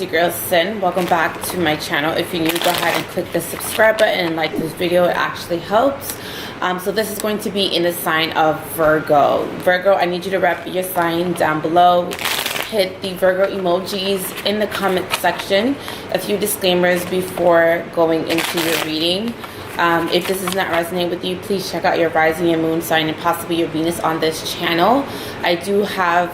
your girl Cyn. Welcome back to my channel. If you're new, go ahead and click the subscribe button and like this video. It actually helps. So this is going to be in the sign of Virgo. Virgo, I need you to rep your sign down below. Hit the Virgo emojis in the comment section. A few disclaimers before going into your reading. If this does not resonate with you, please check out your rising and moon sign and possibly your Venus on this channel. I do have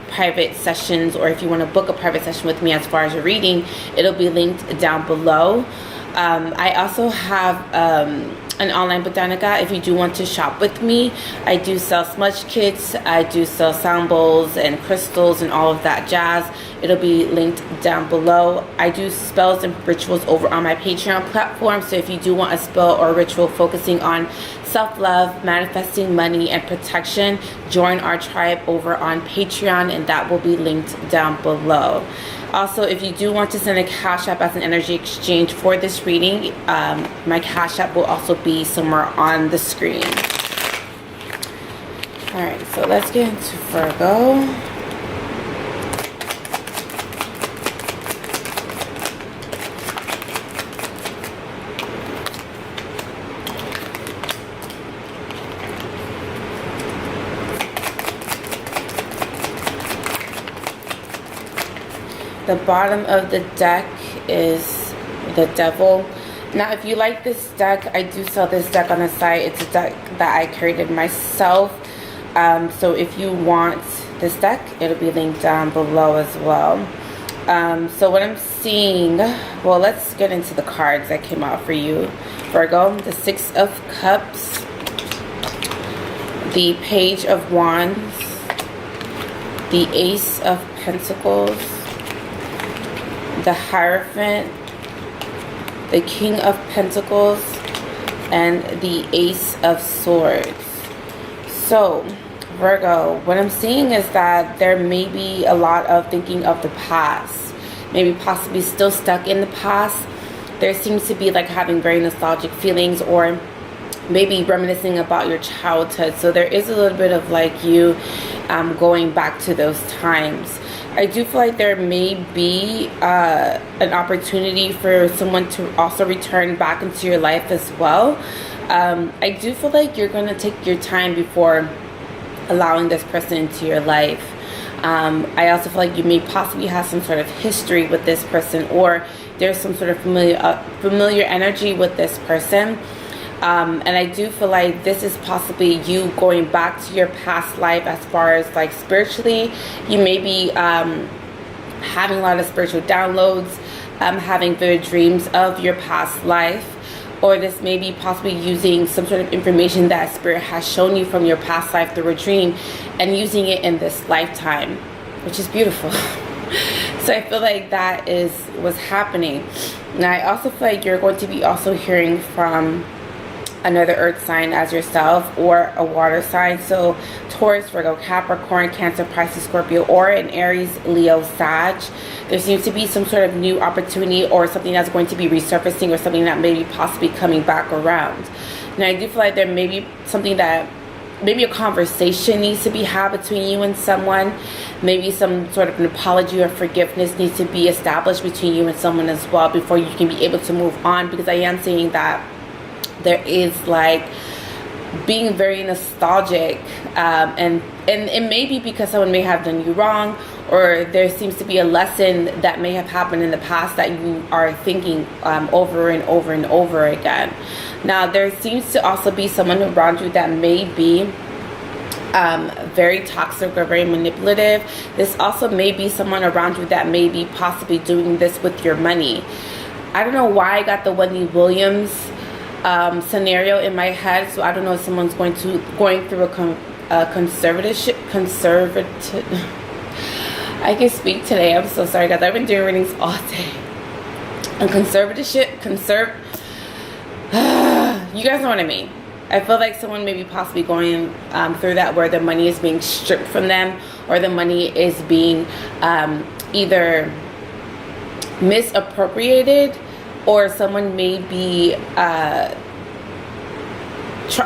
private sessions, or if you want to book a private session with me as far as your reading, it'll be linked down below. I also have an online botanica if you do want to shop with me. I do sell smudge kits, I do sell sound bowls and crystals and all of that jazz. It'll be linked down below. I do spells and rituals over on my Patreon platform, so if you do want a spell or ritual focusing on self-love, manifesting money, and protection, join our tribe over on Patreon, and that will be linked down below. Also, if you do want to send a Cashapp as an energy exchange for this reading, my Cashapp will also be somewhere on the screen. Alright, so let's get into Virgo. The bottom of the deck is the Devil. Now, if you like this deck, I do sell this deck on the site. It's a deck that I created myself. So if you want this deck, it'll be linked down below as well. So what I'm seeing, well, let's get into the cards that came out for you, Virgo. The Six of Cups, the Page of Wands, the Ace of Pentacles, the Hierophant, the King of Pentacles, and the Ace of Swords. So, Virgo, what I'm seeing is that there may be a lot of thinking of the past, maybe possibly still stuck in the past. There seems to be like having very nostalgic feelings, or maybe reminiscing about your childhood. So there is a little bit of like you going back to those times. I do feel like there may be an opportunity for someone to also return back into your life as well. I do feel like you're going to take your time before allowing this person into your life. I also feel like you may possibly have some sort of history with this person, or there's some sort of familiar energy with this person. And I do feel like this is possibly you going back to your past life as far as like spiritually. You may be having a lot of spiritual downloads, having vivid dreams of your past life, or this may be possibly using some sort of information that spirit has shown you from your past life through a dream and using it in this lifetime, which is beautiful. So I feel like that is what's happening. Now I also feel like you're going to be also hearing from another earth sign as yourself, or a water sign. So Taurus, Virgo, Capricorn, Cancer, Pisces, Scorpio, or an Aries, Leo, Sag. There seems to be some sort of new opportunity or something that's going to be resurfacing, or something that may be possibly coming back around. Now I do feel like there may be something that maybe a conversation needs to be had between you and someone. Maybe some sort of an apology or forgiveness needs to be established between you and someone as well before you can be able to move on, because I am seeing that there is like being very nostalgic, and it may be because someone may have done you wrong, or there seems to be a lesson that may have happened in the past that you are thinking over and over and over again. Now there seems to also be someone around you that may be very toxic or very manipulative. This also may be someone around you that may be possibly doing this with your money. I don't know why I got the Wendy Williams scenario in my head, so I don't know if someone's going through a conservative. I can speak today. I'm so sorry, guys. I've been doing readings all day. A conservatorship, you guys know what I mean. I feel like someone may be possibly going through that, where the money is being stripped from them, or the money is being either misappropriated, or someone may be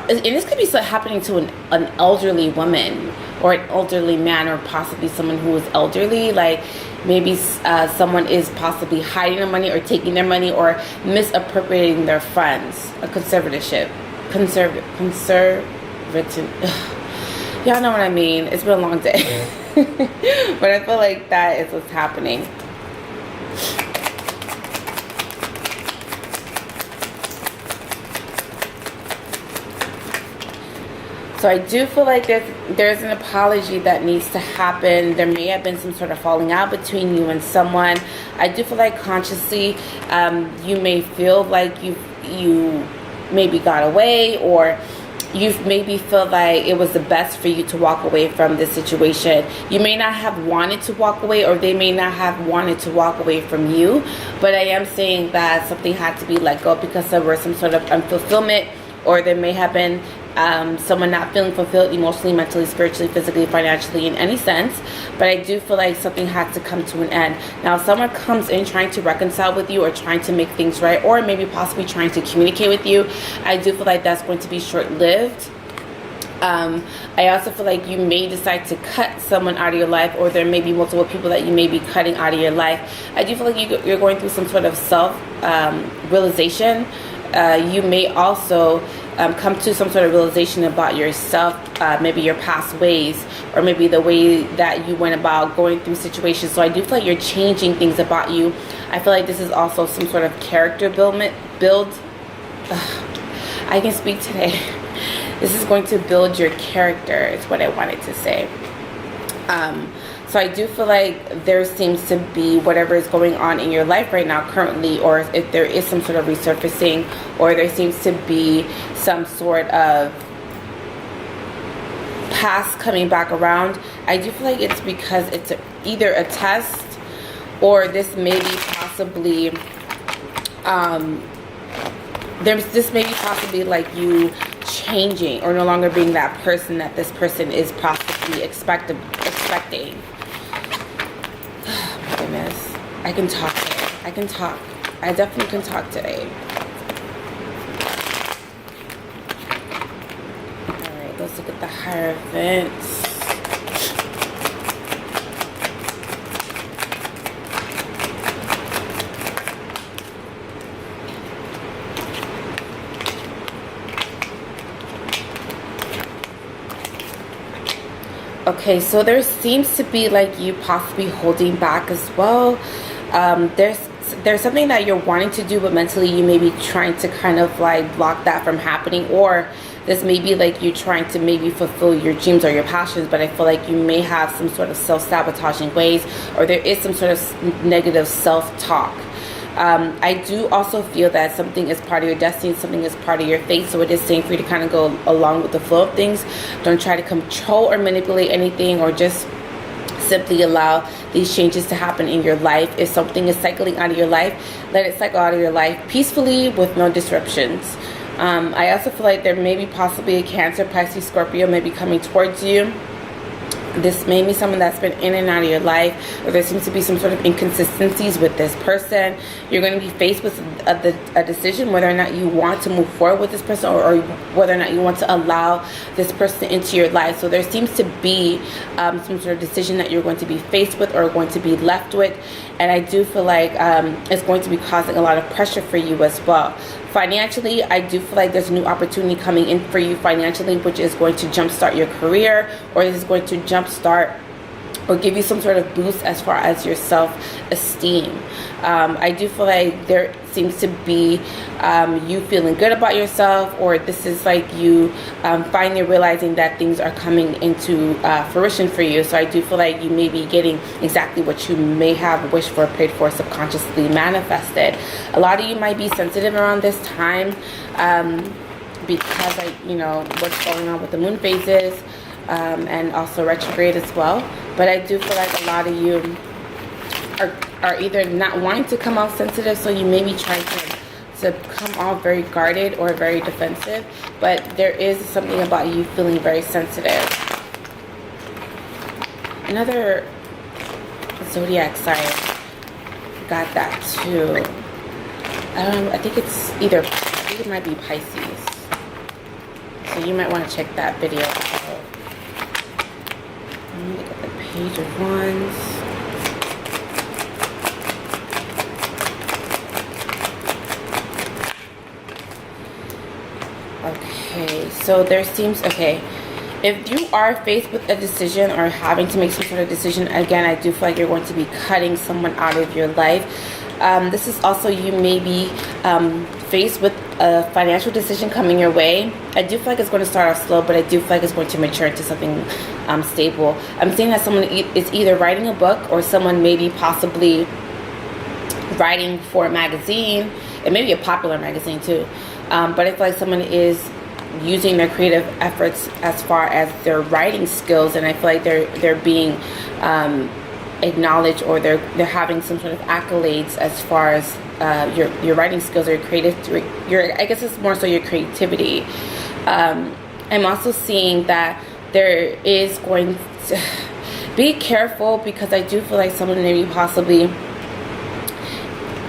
and this could be happening to an elderly woman or an elderly man, or possibly someone who is elderly. Like maybe someone is possibly hiding their money or taking their money or misappropriating their funds. A conservative. Y'all know what I mean. It's been a long day. But I feel like that is what's happening. So I do feel like there's an apology that needs to happen. There may have been some sort of falling out between you and someone. I do feel like consciously you may feel like you maybe got away, or you maybe feel like it was the best for you to walk away from this situation. You may not have wanted to walk away, or they may not have wanted to walk away from you, but I am saying that something had to be let go because there was some sort of unfulfillment, or there may have been someone not feeling fulfilled emotionally, mentally, spiritually, physically, financially, in any sense. But I do feel like something had to come to an end. Now, if someone comes in trying to reconcile with you, or trying to make things right, or maybe possibly trying to communicate with you, I do feel like that's going to be short-lived. I also feel like you may decide to cut someone out of your life, or there may be multiple people that you may be cutting out of your life. I do feel like you're going through some sort of self-realization. You may also come to some sort of realization about yourself, maybe your past ways, or maybe the way that you went about going through situations. So I do feel like you're changing things about you. I feel like this is also some sort of character build. I can speak today. This is going to build your character, is what I wanted to say. So I do feel like there seems to be whatever is going on in your life right now currently, or if there is some sort of resurfacing, or there seems to be some sort of past coming back around. I do feel like it's because it's either a test, or this may be possibly this may be possibly like you changing, or no longer being that person that this person is possibly expecting. Oh my goodness. I can talk today. I can talk. I definitely can talk today. Alright, let's look at the Hierophants. Okay, so there seems to be like you possibly holding back as well. There's something that you're wanting to do, but mentally you may be trying to kind of like block that from happening, or this may be like you trying to maybe fulfill your dreams or your passions, but I feel like you may have some sort of self-sabotaging ways, or there is some sort of negative self-talk. I do also feel that something is part of your destiny, something is part of your fate, so it is saying for you to kind of go along with the flow of things. Don't try to control or manipulate anything, or just simply allow these changes to happen in your life. If something is cycling out of your life, let it cycle out of your life peacefully with no disruptions. I also feel like there may be possibly a Cancer, Pisces, Scorpio may be coming towards you. This may be someone that's been in and out of your life, or there seems to be some sort of inconsistencies with this person. You're going to be faced with a decision whether or not you want to move forward with this person, or whether or not you want to allow this person into your life. So there seems to be some sort of decision that you're going to be faced with, or going to be left with. And I do feel like it's going to be causing a lot of pressure for you as well. Financially, I do feel like there's a new opportunity coming in for you financially, which is going to jumpstart your career, or is going to jumpstart or give you some sort of boost as far as your self-esteem. I do feel like there seems to be you feeling good about yourself, or this is like you finally realizing that things are coming into fruition for you. So I do feel like you may be getting exactly what you may have wished for, prayed for, subconsciously manifested. A lot of you might be sensitive around this time because what's going on with the moon phases, and also retrograde as well. But I do feel like a lot of you are either not wanting to come out sensitive, so you may be trying to come off very guarded or very defensive, but there is something about you feeling very sensitive. Another zodiac sign got that too. I think it might be Pisces. So you might want to check that video out. Page of Wands. Okay, so there seems, okay, if you are faced with a decision or having to make some sort of decision, again, I do feel like you're going to be cutting someone out of your life. This is also, you may be faced with a financial decision coming your way. I do feel like it's going to start off slow, but I do feel like it's going to mature into something stable. I'm seeing that someone is either writing a book, or someone maybe possibly writing for a magazine. It may be a popular magazine too. But I feel like someone is using their creative efforts as far as their writing skills, and I feel like they're being acknowledged, or they're having some sort of accolades as far as your writing skills or I guess it's more so your creativity. I'm also seeing that there is going to be careful, because I do feel like someone maybe possibly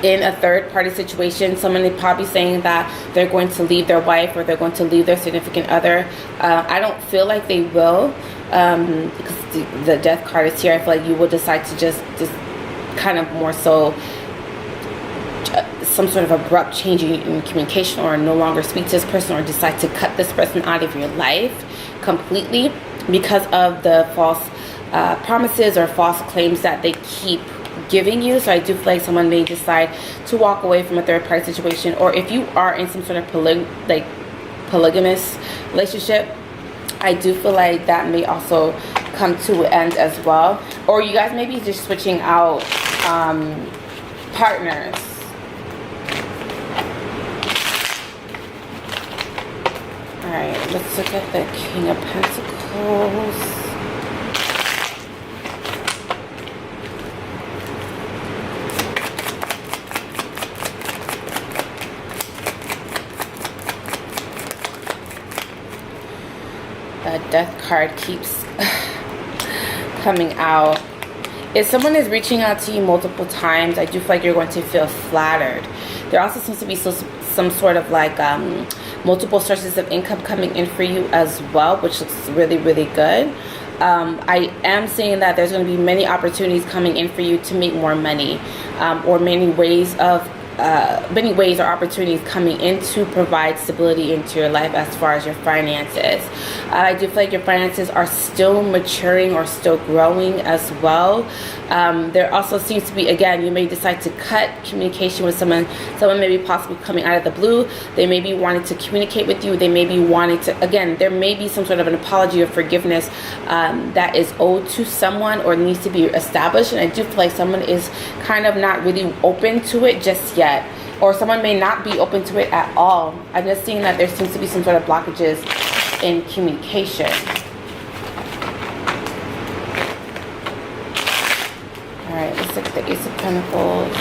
in a third-party situation. Someone is probably saying that they're going to leave their wife, or they're going to leave their significant other. I don't feel like they will, because the death card is here. I feel like you will decide to just kind of more so some sort of abrupt change in communication, or no longer speak to this person, or decide to cut this person out of your life completely because of the false promises or false claims that they keep giving you. So I do feel like someone may decide to walk away from a third party situation, or if you are in some sort of polygamous relationship, I do feel like that may also come to an end as well, or you guys may be just switching out partners. Alright, let's look at the King of Pentacles. Death card keeps coming out. If someone is reaching out to you multiple times, I do feel like you're going to feel flattered. There also seems to be some sort of like multiple sources of income coming in for you as well, which looks really, really good. I am seeing that there's going to be many opportunities coming in for you to make more money, or many ways or opportunities coming in to provide stability into your life as far as your finances. I do feel like your finances are still maturing or still growing as well. There also seems to be, again, you may decide to cut communication with someone. Someone may be possibly coming out of the blue. They may be wanting to communicate with you. They may be wanting to, again, there may be some sort of an apology or forgiveness that is owed to someone or needs to be established. And I do feel like someone is kind of not really open to it just yet. Or someone may not be open to it at all. I'm just seeing that there seems to be some sort of blockages in communication. Alright, let's look at the Ace of Pentacles.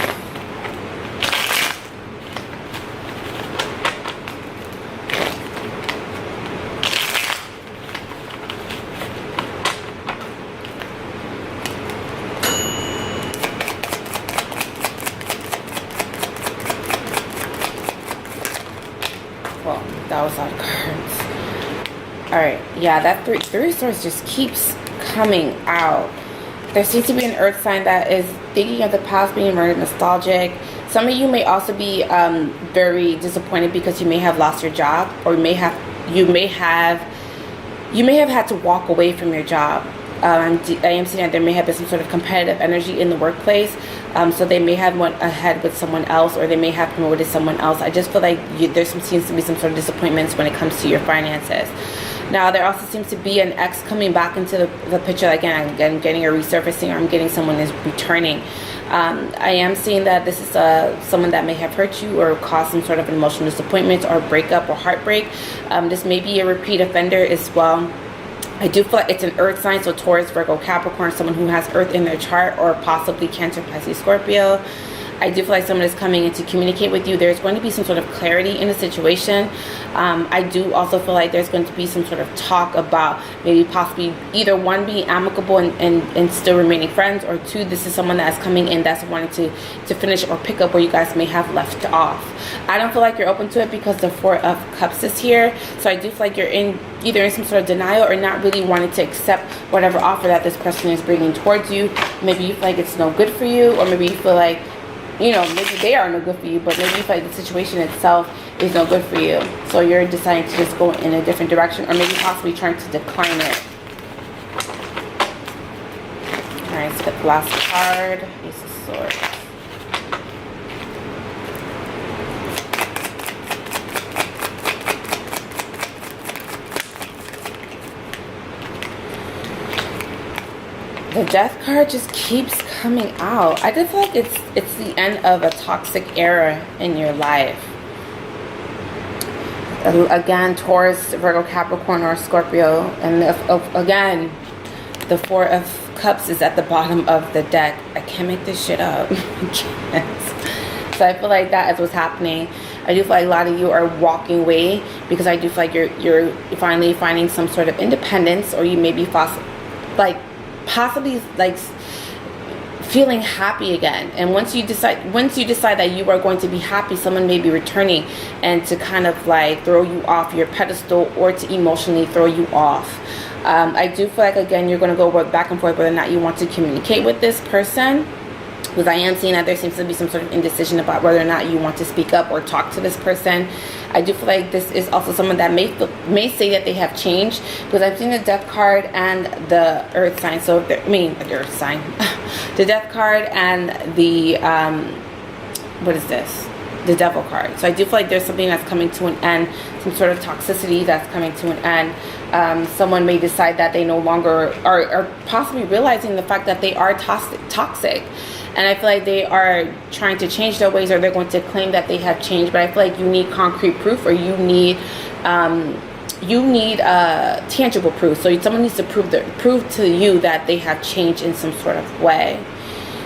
Well, that was out of cards. Alright, yeah, that three of swords just keeps coming out. There seems to be an earth sign that is thinking of the past, being very nostalgic. Some of you may also be very disappointed because you may have lost your job, or you may have had to walk away from your job. I am seeing that there may have been some sort of competitive energy in the workplace, so they may have went ahead with someone else, or they may have promoted someone else. I just feel like seems to be some sort of disappointments when it comes to your finances. Now, there also seems to be an ex coming back into the picture. Again, I'm getting a resurfacing, or I'm getting someone is returning. I am seeing that this is someone that may have hurt you or caused some sort of emotional disappointment or breakup or heartbreak. This may be a repeat offender as well. I do feel like it's an earth sign, so Taurus, Virgo, Capricorn, someone who has earth in their chart, or possibly Cancer, Pisces, Scorpio. I do feel like someone is coming in to communicate with you. There's going to be some sort of clarity in the situation. I do also feel like there's going to be some sort of talk about maybe possibly either one, being amicable and still remaining friends, or two, this is someone that is coming in that's wanting to finish or pick up where you guys may have left off. I don't feel like you're open to it because the Four of Cups is here. So I do feel like you're either in some sort of denial or not really wanting to accept whatever offer that this person is bringing towards you. Maybe you feel like it's no good for you, or maybe you feel like, you know, maybe they are no good for you, but maybe you feel like the situation itself is no good for you. So you're deciding to just go in a different direction, or maybe possibly trying to decline it. Alright, let's get the last card. Ace of Swords. The Death card just keeps coming out. I just feel like it's the end of a toxic era in your life. Again, Taurus, Virgo, Capricorn, or Scorpio. And again, the Four of Cups is at the bottom of the deck. I can't make this shit up. I can't. So I feel like that is what's happening. I do feel like a lot of you are walking away because I do feel like you're finally finding some sort of independence, or you may be possibly like feeling happy again. And once you decide that you are going to be happy, someone may be returning and to kind of like throw you off your pedestal, or to emotionally throw you off. I do feel like, again, you're going to go back and forth whether or not you want to communicate with this person, because I am seeing that there seems to be some sort of indecision about whether or not you want to speak up or talk to this person. I do feel like this is also someone that may say that they have changed, because I've seen the Death card and the Earth sign. So the Earth sign, the Death card and the what is this? The Devil card. So I do feel like there's something that's coming to an end, some sort of toxicity that's coming to an end. Someone may decide that they no longer are possibly realizing the fact that they are toxic. And I feel like they are trying to change their ways, or they're going to claim that they have changed. But I feel like you need concrete proof, or you need tangible proof. So someone needs to prove to you that they have changed in some sort of way.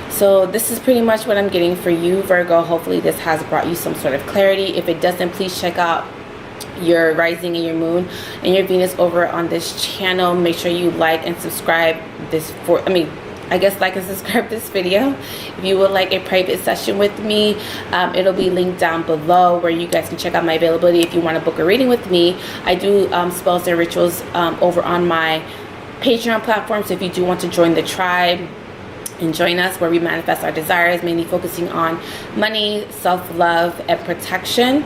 So this is pretty much what I'm getting for you, Virgo. Hopefully this has brought you some sort of clarity. If it doesn't, please check out your rising and your moon and your Venus over on this channel. Make sure you like and subscribe like and subscribe this video. If you would like a private session with me, it'll be linked down below, where you guys can check out my availability if you want to book a reading with me. I do spells and rituals over on my Patreon platform, so if you do want to join the tribe and join us, where we manifest our desires, mainly focusing on money, self-love, and protection,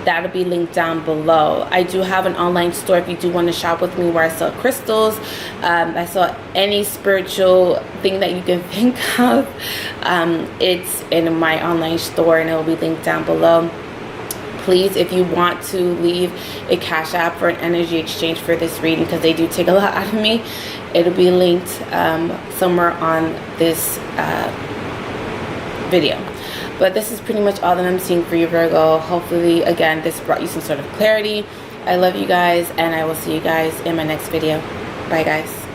that'll be linked down below. I do have an online store if you do want to shop with me, where I sell crystals. I sell any spiritual thing that you can think of. It's in my online store, and it will be linked down below. Please, if you want to leave a Cashapp for an energy exchange for this reading, because they do take a lot out of me, it'll be linked somewhere on this video. But this is pretty much all that I'm seeing for you, Virgo. Hopefully, again, this brought you some sort of clarity. I love you guys, and I will see you guys in my next video. Bye, guys.